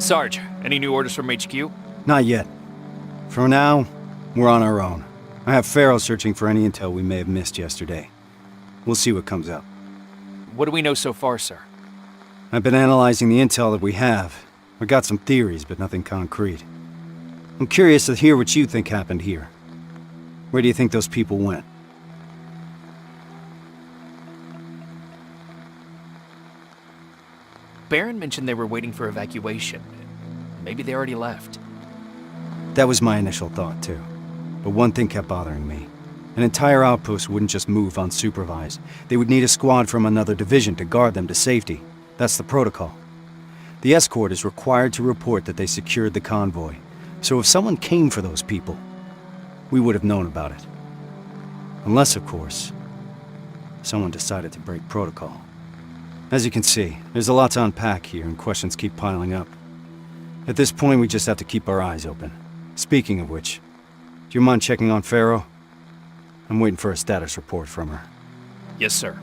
Sarge, any new orders from HQ? Not yet. For now, we're on our own. I have Pharaoh searching for any intel we may have missed yesterday. We'll see what comes up. What do we know so far, sir? I've been analyzing the intel that we have. I got some theories, but nothing concrete. I'm curious to hear what you think happened here. Where do you think those people went? Baron mentioned they were waiting for evacuation. Maybe they already left. That was my initial thought, too. But one thing kept bothering me. An entire outpost wouldn't just move unsupervised. They would need a squad from another division to guard them to safety. That's the protocol. The escort is required to report that they secured the convoy. So if someone came for those people, we would have known about it. Unless, of course, someone decided to break protocol. As you can see, there's a lot to unpack here and questions keep piling up. At this point, we just have to keep our eyes open. Speaking of which, do you mind checking on Pharaoh? I'm waiting for a status report from her. Yes, sir.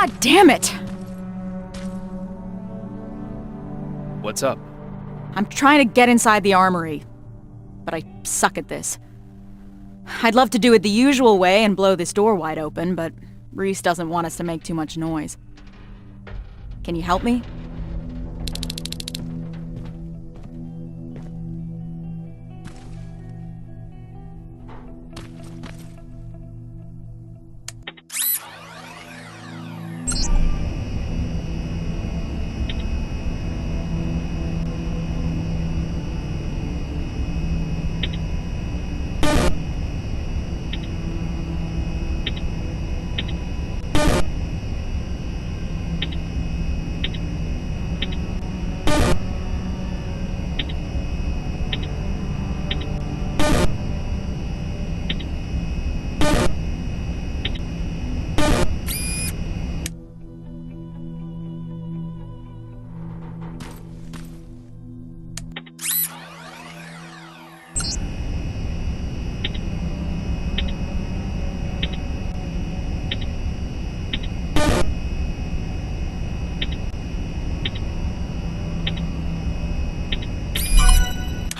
God damn it! What's up? I'm trying to get inside the armory, but I suck at this. I'd love to do it the usual way and blow this door wide open, but Reese doesn't want us to make too much noise. Can you help me?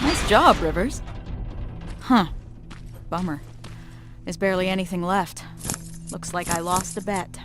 Nice job, Rivers. Huh. Bummer. There's barely anything left. Looks like I lost a bet.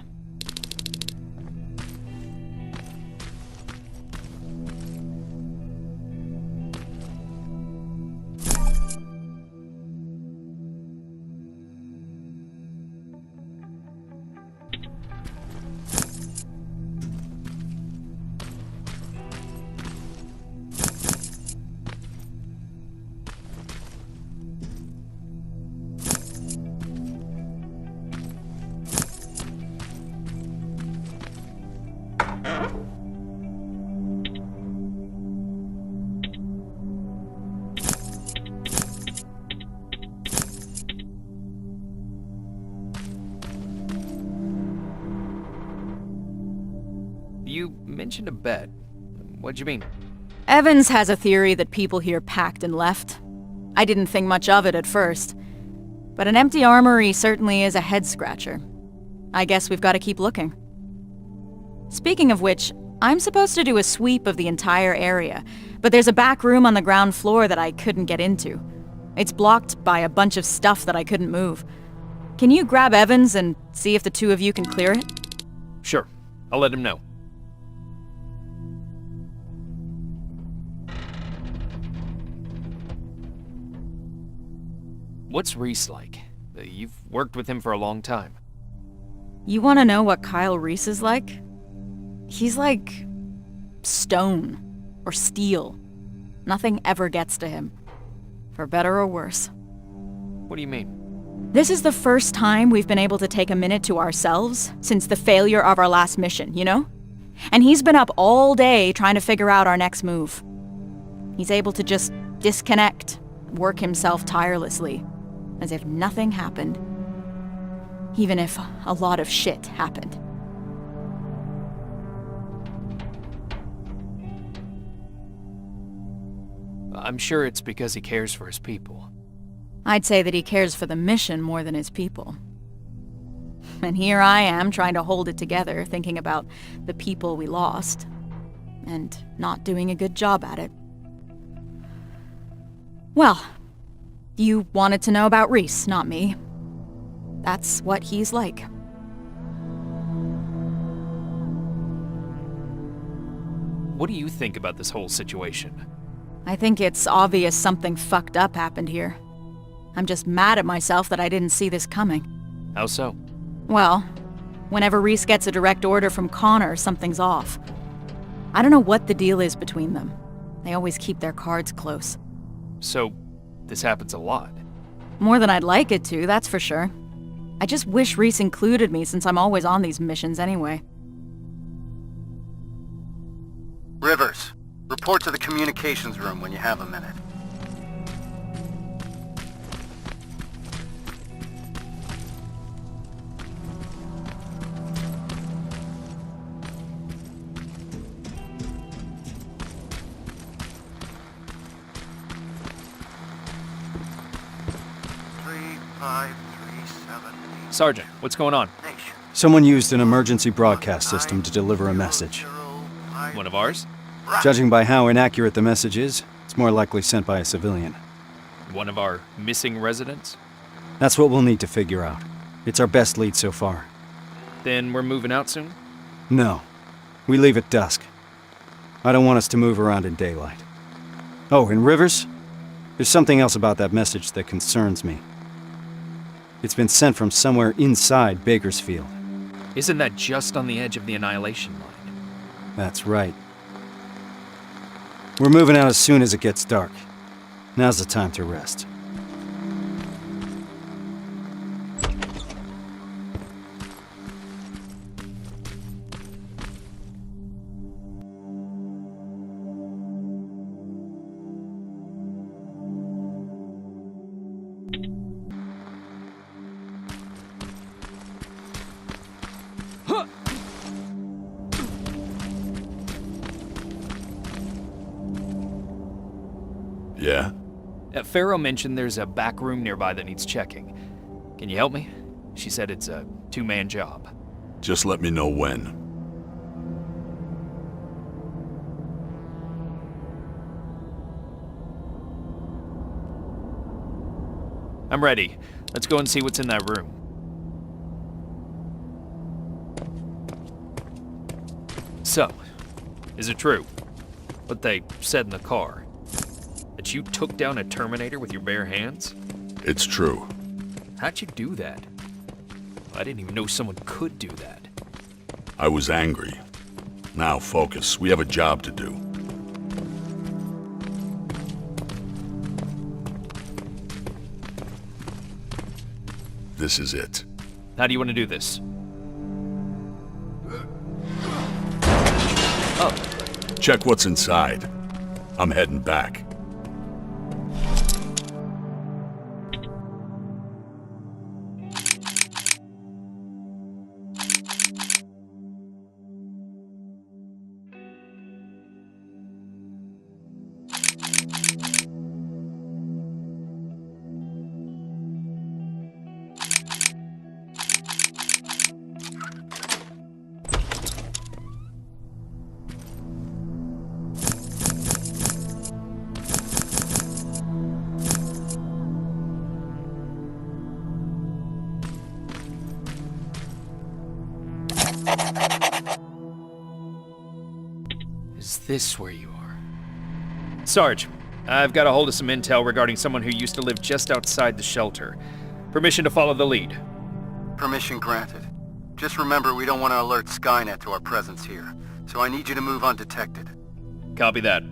You mentioned a bet. What'd you mean? Evans has a theory that people here packed and left. I didn't think much of it at first. But an empty armory certainly is a head-scratcher. I guess we've got to keep looking. Speaking of which, I'm supposed to do a sweep of the entire area, but there's a back room on the ground floor that I couldn't get into. It's blocked by a bunch of stuff that I couldn't move. Can you grab Evans and see if the two of you can clear it? Sure. I'll let him know. What's Reese like? You've worked with him for a long time. You want to know what Kyle Reese is like? He's like stone or steel. Nothing ever gets to him, for better or worse. What do you mean? This is the first time we've been able to take a minute to ourselves since the failure of our last mission, you know? And he's been up all day trying to figure out our next move. He's able to just disconnect, work himself tirelessly, as if nothing happened. Even if a lot of shit happened. I'm sure it's because he cares for his people. I'd say that he cares for the mission more than his people. And here I am trying to hold it together, thinking about the people we lost, and not doing a good job at it. Well, you wanted to know about Reese, not me. That's what he's like. What do you think about this whole situation? I think it's obvious something fucked up happened here. I'm just mad at myself that I didn't see this coming. How so? Well, whenever Reese gets a direct order from Connor, something's off. I don't know what the deal is between them. They always keep their cards close. So, this happens a lot. More than I'd like it to, that's for sure. I just wish Reese included me since I'm always on these missions anyway. Rivers, report to the communications room when you have a minute. Sergeant, what's going on? Someone used an emergency broadcast system to deliver a message. One of ours? Judging by how inaccurate the message is, it's more likely sent by a civilian. One of our missing residents? That's what we'll need to figure out. It's our best lead so far. Then we're moving out soon? No. We leave at dusk. I don't want us to move around in daylight. Oh, and Rivers? There's something else about that message that concerns me. It's been sent from somewhere inside Bakersfield. Isn't that just on the edge of the Annihilation line? That's right. We're moving out as soon as it gets dark. Now's the time to rest. Yeah? Pharaoh mentioned there's a back room nearby that needs checking. Can you help me? She said it's a two-man job. Just let me know when. I'm ready. Let's go and see what's in that room. So, is it true what they said in the car? That you took down a Terminator with your bare hands? It's true. How'd you do that? I didn't even know someone could do that. I was angry. Now focus. We have a job to do. This is it. How do you want to do this? Check what's inside. I'm heading back. Is this where you are? Sarge, I've got a hold of some intel regarding someone who used to live just outside the shelter. Permission to follow the lead. Permission granted. Just remember we don't want to alert Skynet to our presence here, so I need you to move undetected. Copy that.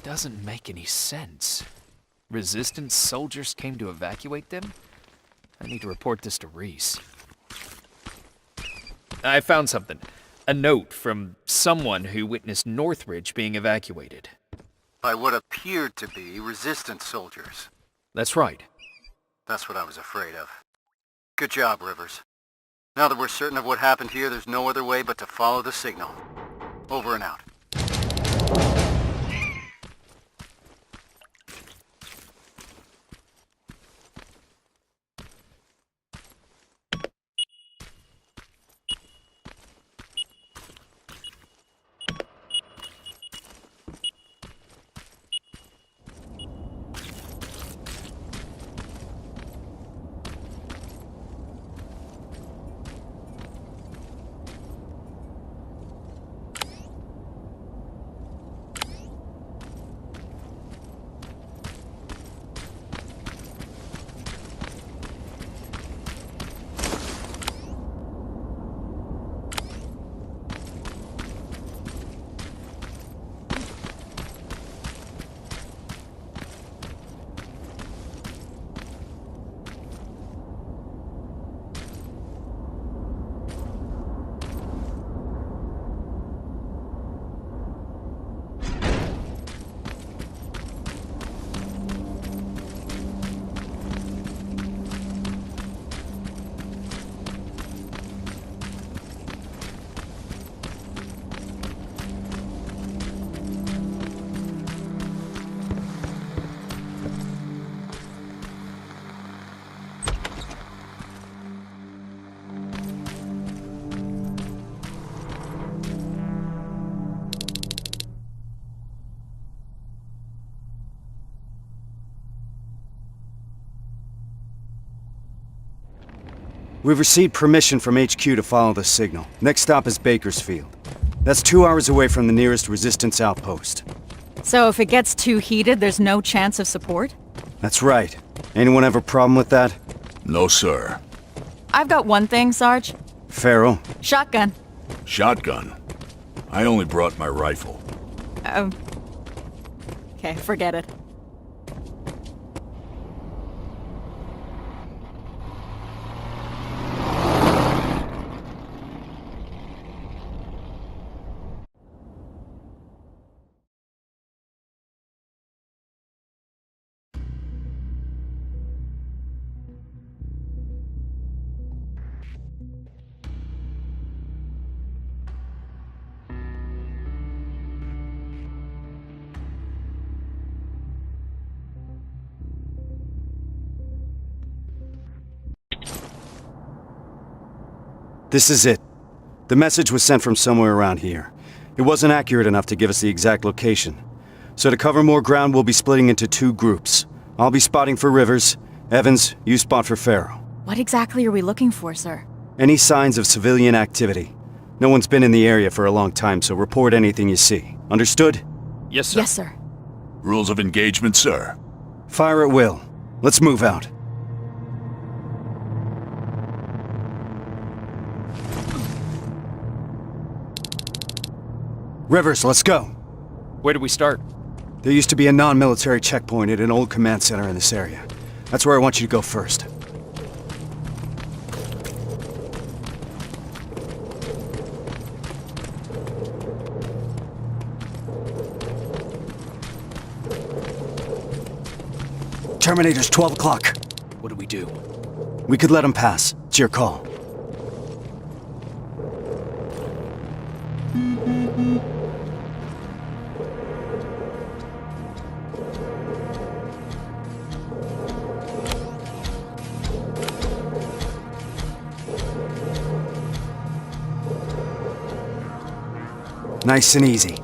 doesn't make any sense. Resistance soldiers came to evacuate them? I need to report this to Reese. I found something. A note from someone who witnessed Northridge being evacuated. By what appeared to be resistance soldiers. That's right. That's what I was afraid of. Good job, Rivers. Now that we're certain of what happened here, there's no other way but to follow the signal. Over and out. We've received permission from HQ to follow the signal. Next stop is Bakersfield. That's 2 hours away from the nearest resistance outpost. So if it gets too heated, there's no chance of support? That's right. Anyone have a problem with that? No, sir. I've got one thing, Sarge. Farrell? Shotgun. Shotgun. I only brought my rifle. Oh. Okay, forget it. This is it. The message was sent from somewhere around here. It wasn't accurate enough to give us the exact location. So to cover more ground, we'll be splitting into 2 groups. I'll be spotting for Rivers. Evans, you spot for Farrell. What exactly are we looking for, sir? Any signs of civilian activity? No one's been in the area for a long time, so report anything you see. Understood? Yes, sir. Yes, sir. Rules of engagement, sir. Fire at will. Let's move out. Rivers, let's go. Where do we start? There used to be a non-military checkpoint at an old command center in this area. That's where I want you to go first. Terminator's 12 o'clock. What do we do? We could let him pass. It's your call. Nice and easy.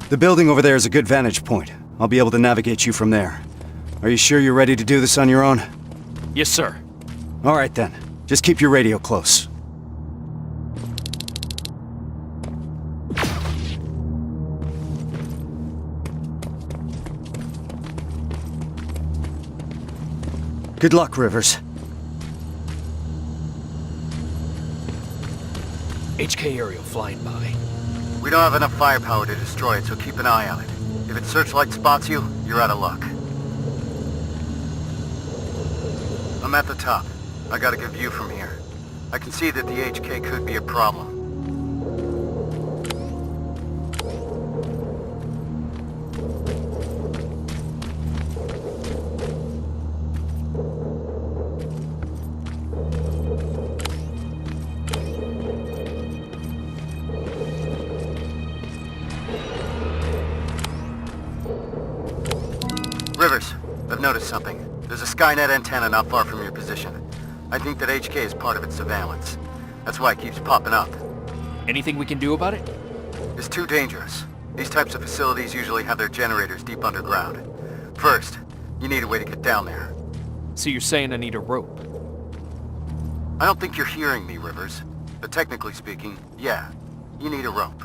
The building over there is a good vantage point. I'll be able to navigate you from there. Are you sure you're ready to do this on your own? Yes, sir. All right then. Just keep your radio close. Good luck, Rivers. HK aerial flying by. We don't have enough firepower to destroy it, so keep an eye on it. If its searchlight spots you, you're out of luck. I'm at the top. I got a good view from here. I can see that the HK could be a problem. Rivers, I've noticed something. There's a Skynet antenna not far from your position. I think that HK is part of its surveillance. That's why it keeps popping up. Anything we can do about it? It's too dangerous. These types of facilities usually have their generators deep underground. First, you need a way to get down there. So you're saying I need a rope? I don't think you're hearing me, Rivers. But technically speaking, yeah, you need a rope.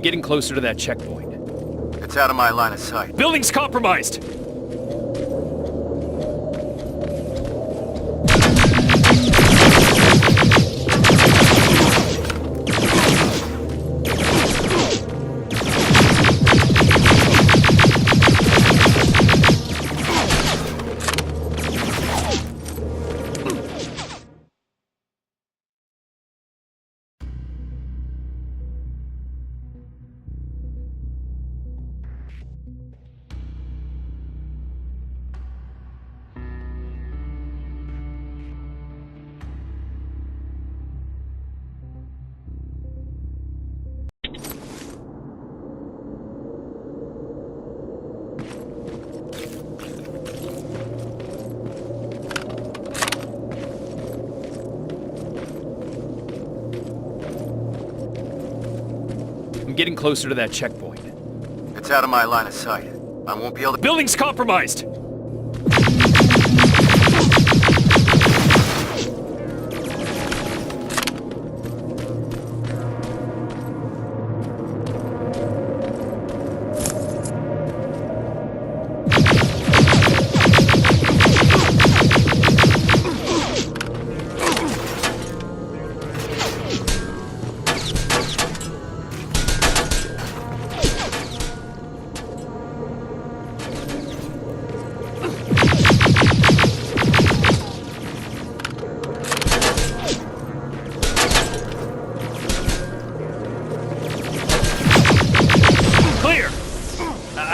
Getting closer to that checkpoint. It's out of my line of sight. Building's compromised! Getting closer to that checkpoint. It's out of my line of sight. I won't be able to... Building's compromised!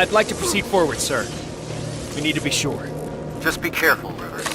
I'd like to proceed forward, sir. We need to be sure. Just be careful, Rivers.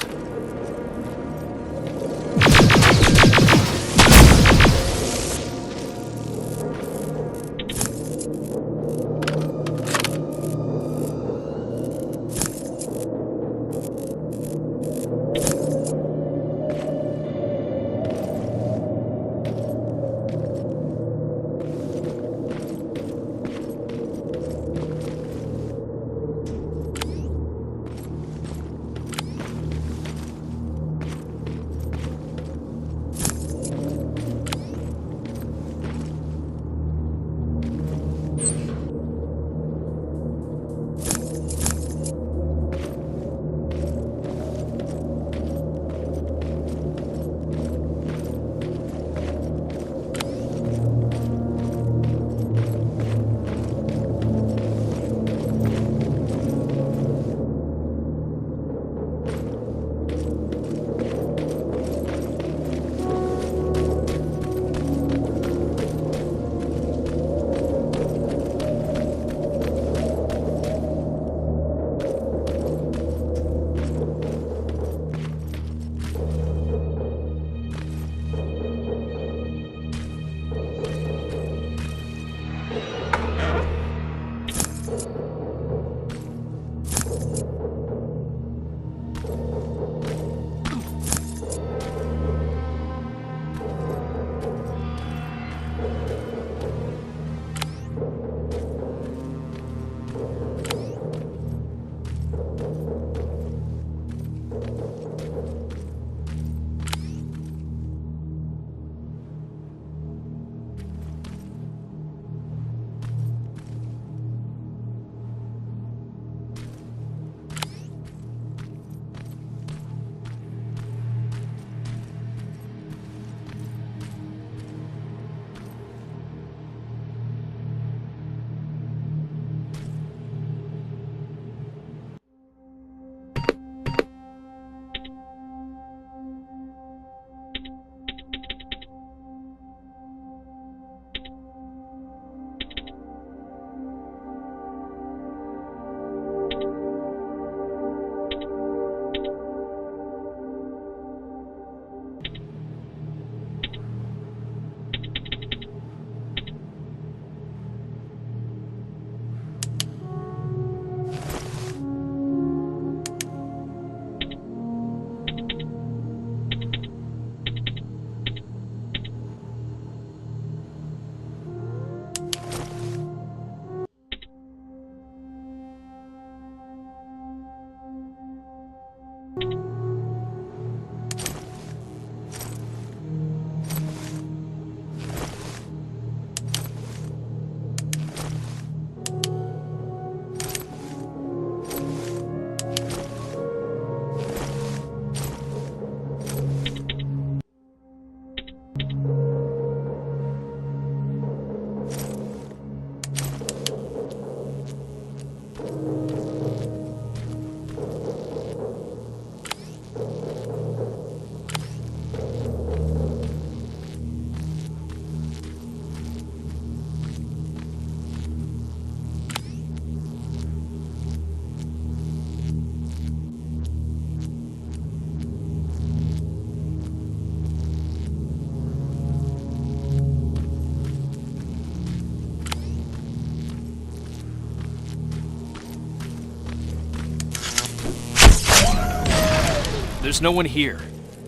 There's no one here.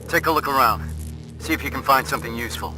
Take a look around. See if you can find something useful.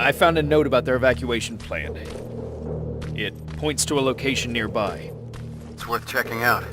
I found a note about their evacuation plan. It points to a location nearby. It's worth checking out.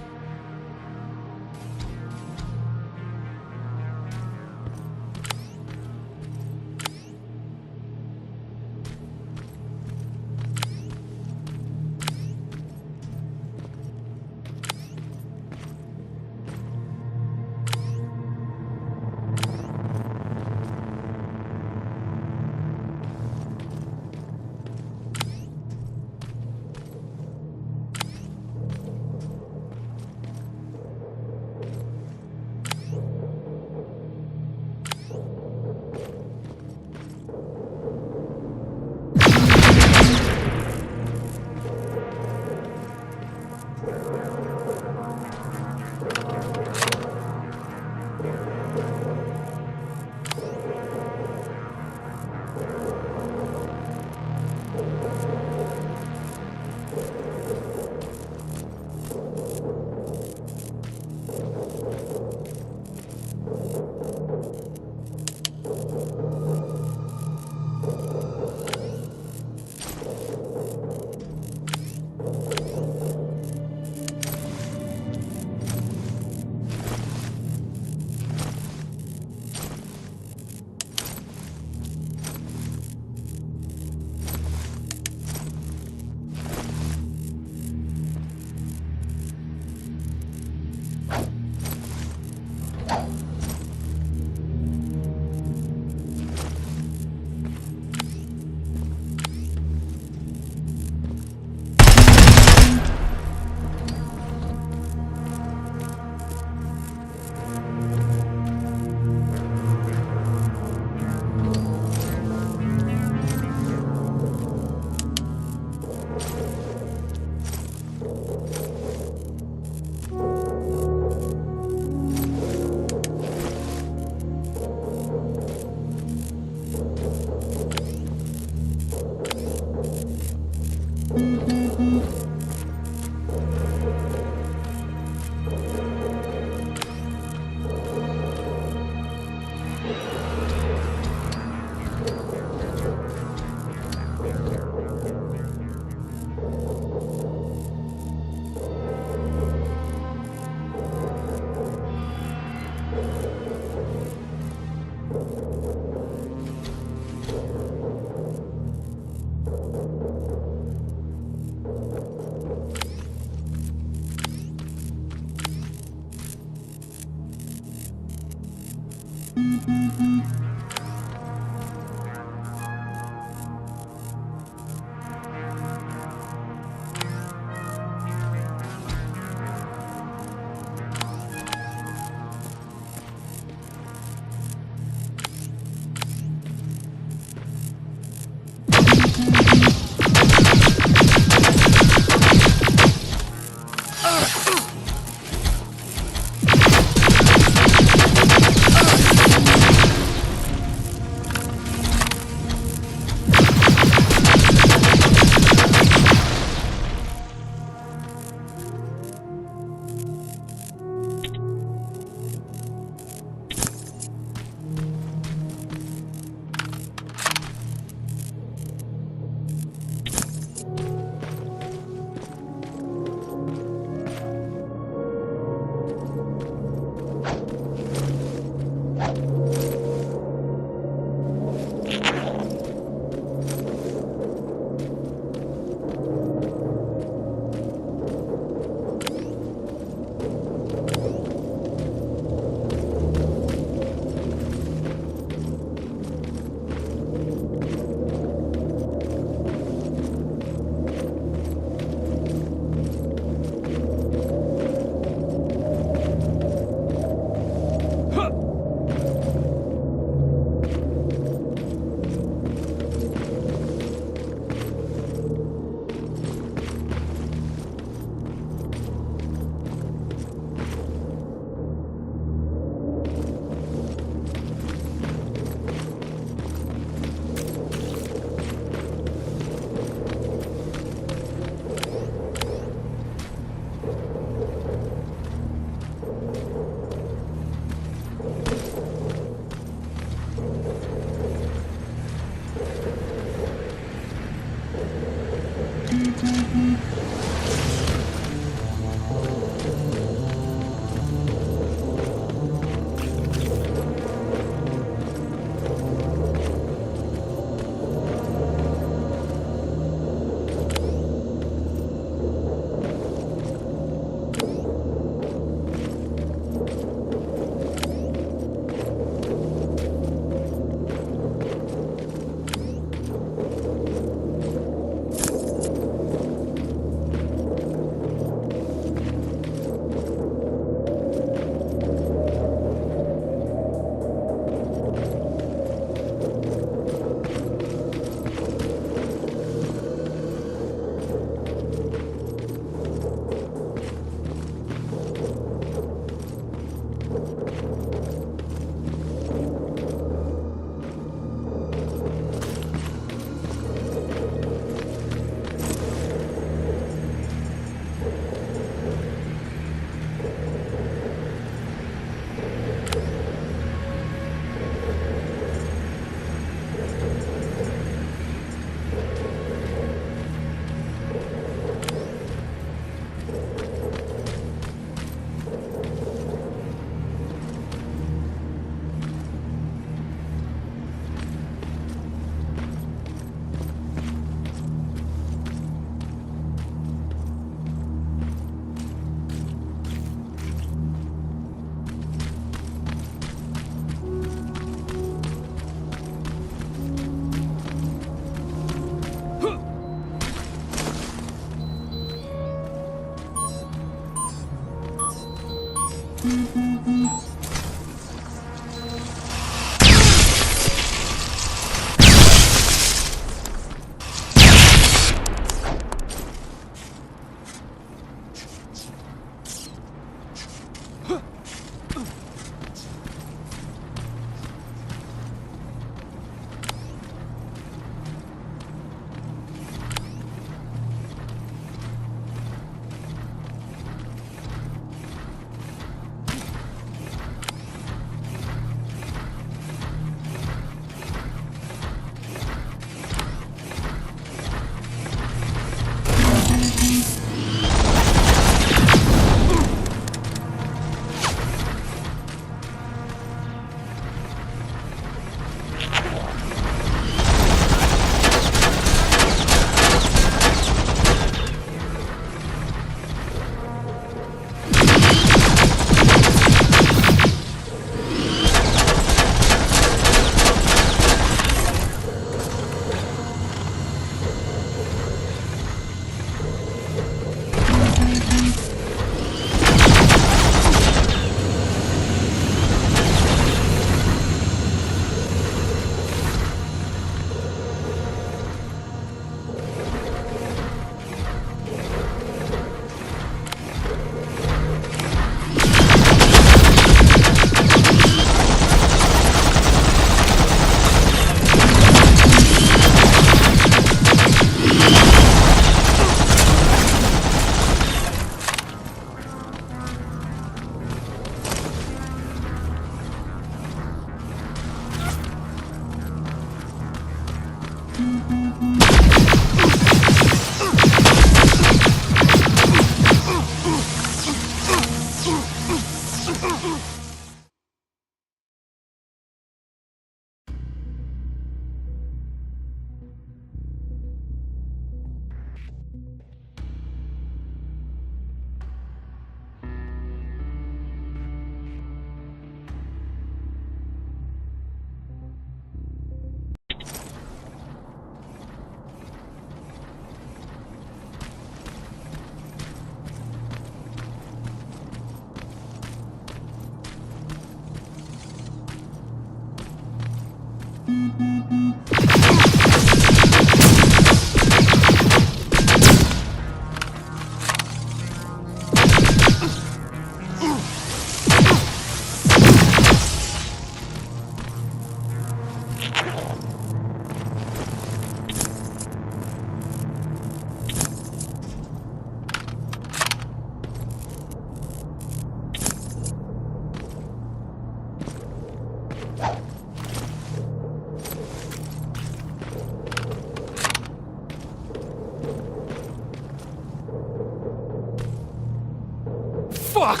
Fuck!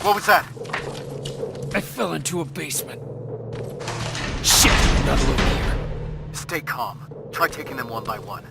What was that? I fell into a basement. Shit, another over here. Stay calm. Try taking them one by one.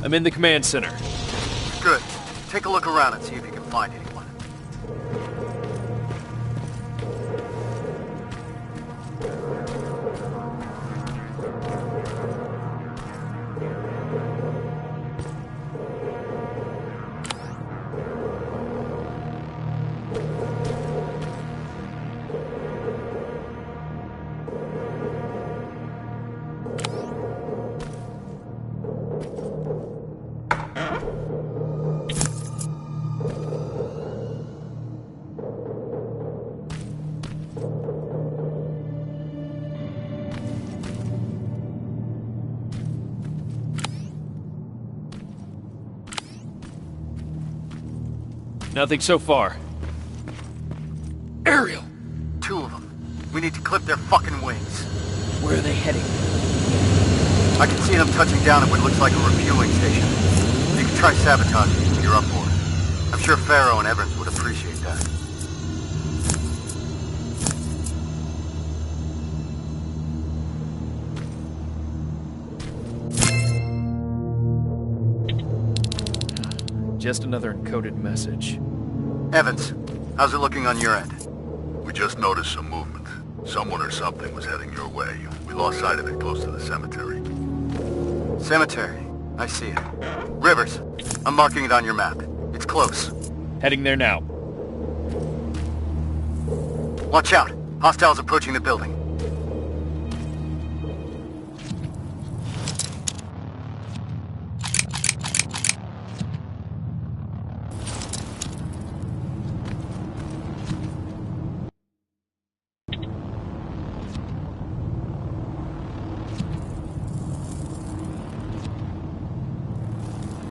I'm in the command center. Good. Take a look around and see if you can find anyone. Nothing so far. Ariel! 2 of them. We need to clip their fucking wings. Where are they heading? I can see them touching down at what looks like a refueling station. You can try sabotaging it if you're up for it. I'm sure Farrow and Evans would appreciate that. Just another encoded message. Evans, How's it looking on your end? We just noticed some movement. Someone or something was heading your way. We lost sight of it close to the cemetery. Cemetery. I see it. Rivers. I'm marking it on your map. It's close. Heading there now. Watch out. Hostiles approaching the building.